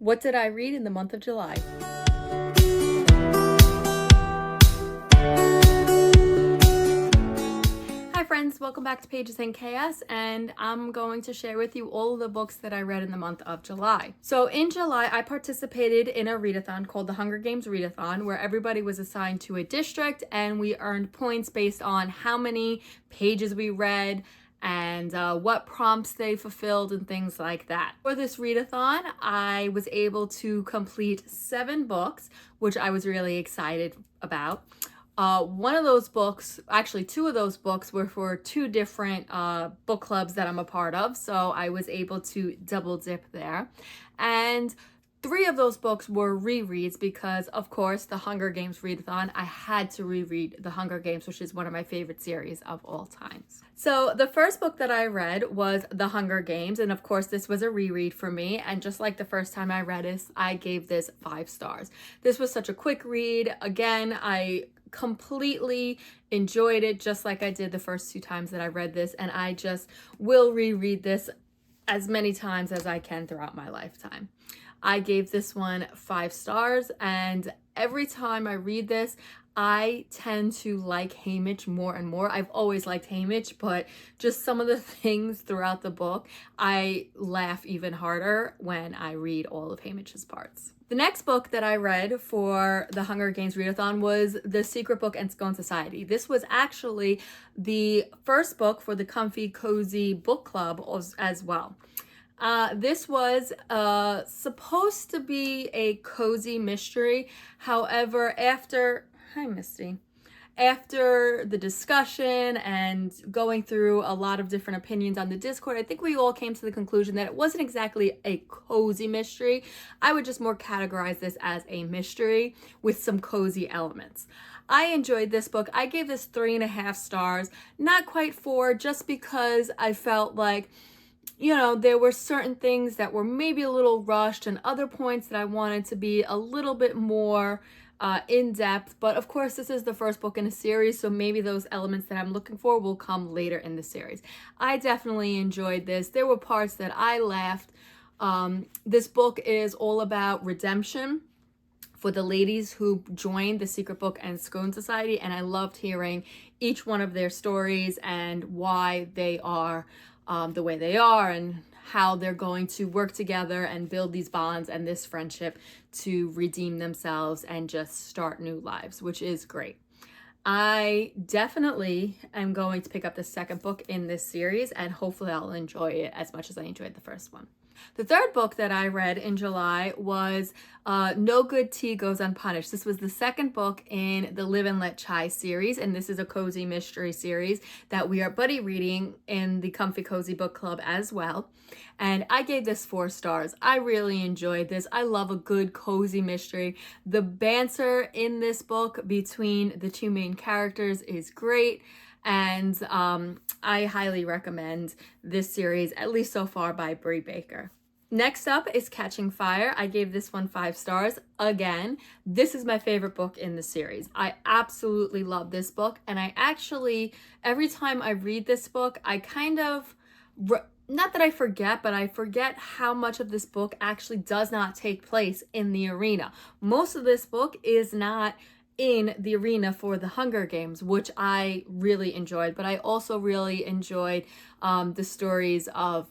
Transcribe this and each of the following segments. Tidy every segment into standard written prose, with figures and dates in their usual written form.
What did I read in the month of July? Hi friends, welcome back to Pages in Chaos, and I'm going to share with you all of the books that I read in the month of July. So in July, I participated in a read-a-thon called the Hunger Games Read-a-thon, where everybody was assigned to a district and we earned points based on how many pages we read and what prompts they fulfilled and things like that. For this read-a-thon, I was able to complete 7 books, which I was really excited about. One of those books, actually 2 of those books, were for 2 different book clubs that I'm a part of, so I was able to double dip there. And 3 of those books were rereads because, of course, the Hunger Games readathon, I had to reread The Hunger Games, which is one of my favorite series of all times. So the first book that I read was The Hunger Games, and of course this was a reread for me, and just like the first time I read it, I gave this 5 stars. This was such a quick read. Again, I completely enjoyed it just like I did the first 2 times that I read this, and I just will reread this as many times as I can throughout my lifetime. I gave this one 5 stars, and every time I read this, I tend to like Haymitch more and more. I've always liked Haymitch, but just some of the things throughout the book, I laugh even harder when I read all of Haymitch's parts. The next book that I read for the Hunger Games readathon was The Secret Book and Scoon Society. This was actually the first book for the Comfy Cozy Book Club as well. This was supposed to be a cozy mystery. However, hi Misty, after the discussion and going through a lot of different opinions on the Discord, I think we all came to the conclusion that it wasn't exactly a cozy mystery. I would just more categorize this as a mystery with some cozy elements. I enjoyed this book. I gave this 3.5 stars, not quite 4, just because I felt like, you know, there were certain things that were maybe a little rushed and other points that I wanted to be a little bit more in depth. But of course, this is the first book in a series, so maybe those elements that I'm looking for will come later in the series. I definitely enjoyed this. There were parts that I laughed. This book is all about redemption for the ladies who joined the Secret Book and Scoon Society, and I loved hearing each one of their stories and why they are the way they are and how they're going to work together and build these bonds and this friendship to redeem themselves and just start new lives, which is great. I definitely am going to pick up the second book in this series, and hopefully I'll enjoy it as much as I enjoyed the first one. The third book that I read in July was No Good Tea Goes Unpunished. This was the second book in the Live and Let Chai series, and this is a cozy mystery series that we are buddy reading in the Comfy Cozy Book Club as well. And I gave this 4 stars. I really enjoyed this. I love a good cozy mystery. The banter in this book between the 2 main characters is great. And I highly recommend this series, at least so far, by Bree Baker. Next up is Catching Fire. I gave this one 5 stars. Again, this is my favorite book in the series. I absolutely love this book, and I actually, every time I read this book, I kind of, not that I forget, but I forget how much of this book actually does not take place in the arena. Most of this book is not in the arena for the Hunger Games, which I really enjoyed, but I also really enjoyed the stories of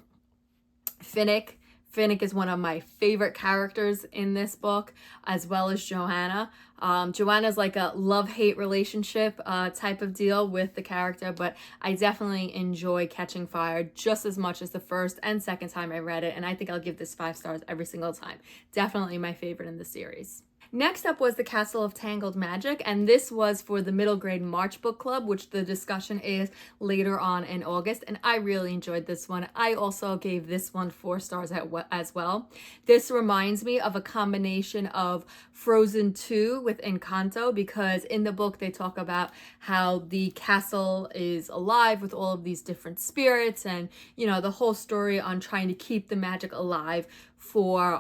Finnick. Finnick is one of my favorite characters in this book, as well as Joanna. Joanna's like a love-hate relationship type of deal with the character, but I definitely enjoy Catching Fire just as much as the first and second time I read it, and I think I'll give this 5 stars every single time. Definitely my favorite in the series. Next up was The Castle of Tangled Magic, and this was for the middle grade March book club, which the discussion is later on in August, and I really enjoyed this one. I also gave this one 4 stars as well. This reminds me of a combination of Frozen 2 with Encanto, because in the book they talk about how the castle is alive with all of these different spirits, and you know, the whole story on trying to keep the magic alive for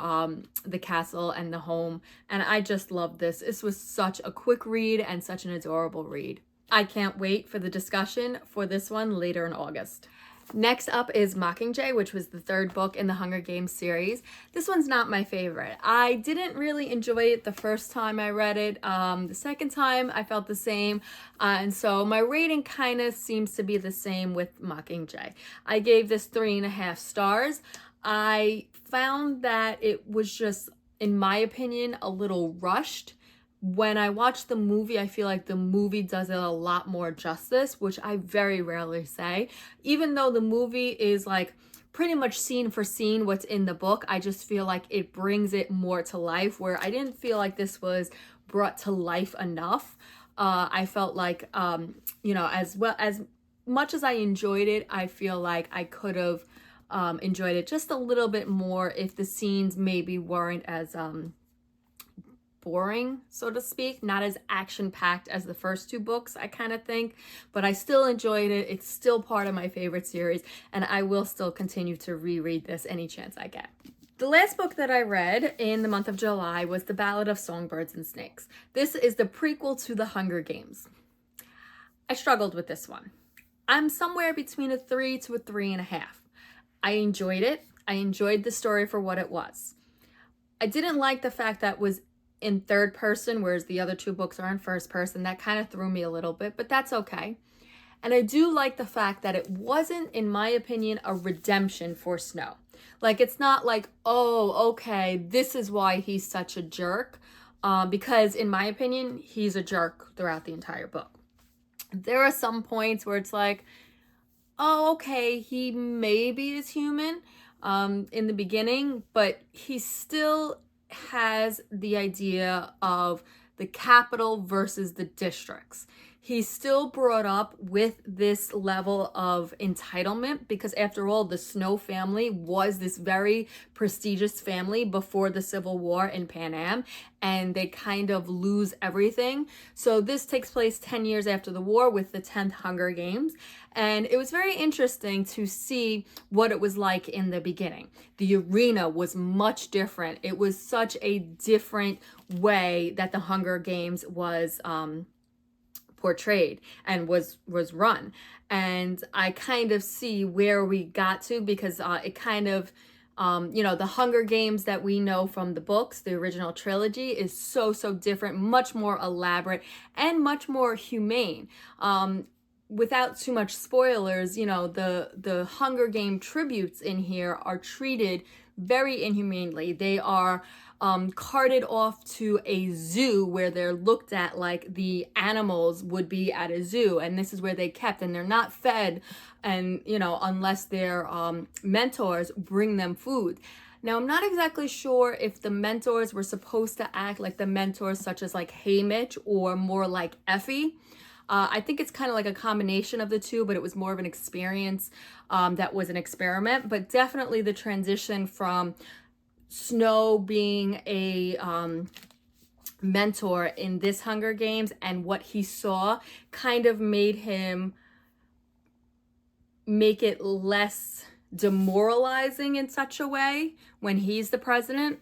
the castle and the home. And I just loved this. This was such a quick read and such an adorable read. I can't wait for the discussion for this one later in August. Next up is Mockingjay, which was the third book in the Hunger Games series. This one's not my favorite. I didn't really enjoy it the first time I read it. The second time I felt the same. And so my rating kind of seems to be the same with Mockingjay. I gave this 3.5 stars. I found that it was just, in my opinion, a little rushed. When I watch the movie, I feel like the movie does it a lot more justice, which I very rarely say. Even though the movie is like pretty much scene for scene what's in the book, I just feel like it brings it more to life, where I didn't feel like this was brought to life enough. I felt like, as much as I enjoyed it, I feel like I could have enjoyed it just a little bit more if the scenes maybe weren't as boring, so to speak, not as action-packed as the first two books, I kind of think, but I still enjoyed it. It's still part of my favorite series, and I will still continue to reread this any chance I get. The last book that I read in the month of July was The Ballad of Songbirds and Snakes. This is the prequel to The Hunger Games. I struggled with this one. I'm somewhere between a 3 to a 3.5. I enjoyed it. I enjoyed the story for what it was. I didn't like the fact that it was in third person, whereas the other two books are in first person. That kind of threw me a little bit, but that's okay. And I do like the fact that it wasn't, in my opinion, a redemption for Snow. Like, it's not like, oh, okay, this is why he's such a jerk. Because in my opinion, he's a jerk throughout the entire book. There are some points where it's like, oh, okay, he maybe is human in the beginning, but he still has the idea of the capital versus the districts. He's still brought up with this level of entitlement because, after all, the Snow family was this very prestigious family before the Civil War in Pan Am, and they kind of lose everything. So this takes place 10 years after the war with the 10th Hunger Games, and it was very interesting to see what it was like in the beginning. The arena was much different. It was such a different way that the Hunger Games was portrayed and was run, and I kind of see where we got to, because it kind of the Hunger Games that we know from the books, the original trilogy, is so different, much more elaborate and much more humane. Without too much spoilers, the Hunger Game tributes in here are treated very inhumanely. They are carted off to a zoo where they're looked at like the animals would be at a zoo, and this is where they kept, and they're not fed, and unless their mentors bring them food. Now, I'm not exactly sure if the mentors were supposed to act like the mentors such as like Haymitch or more like Effie. I think it's kind of like a combination of the two, but it was more of an experience that was an experiment. But definitely the transition from Snow being a mentor in this Hunger Games and what he saw kind of made him make it less demoralizing in such a way when he's the president.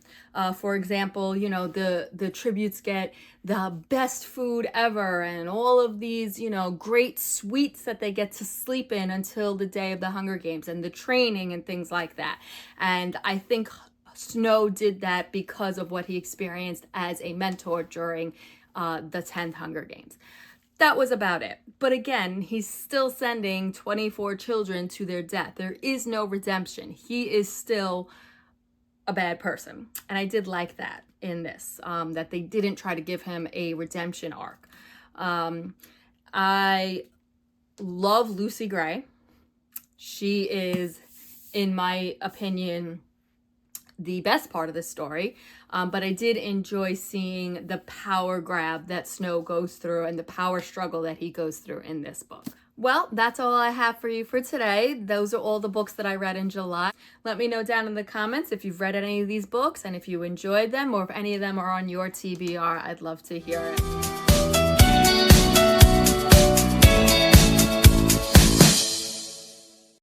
For example, the tributes get the best food ever and all of these, great suites that they get to sleep in until the day of the Hunger Games, and the training and things like that. And I think Snow did that because of what he experienced as a mentor during the 10th Hunger Games. That was about it. But again, he's still sending 24 children to their death. There is no redemption. He is still a bad person. And I did like that in this, that they didn't try to give him a redemption arc. I love Lucy Gray. She is, in my opinion, the best part of the story, but I did enjoy seeing the power grab that Snow goes through and the power struggle that he goes through in this book. Well, that's all I have for you for today. Those are all the books that I read in July. Let me know down in the comments if you've read any of these books and if you enjoyed them, or if any of them are on your TBR. I'd love to hear it.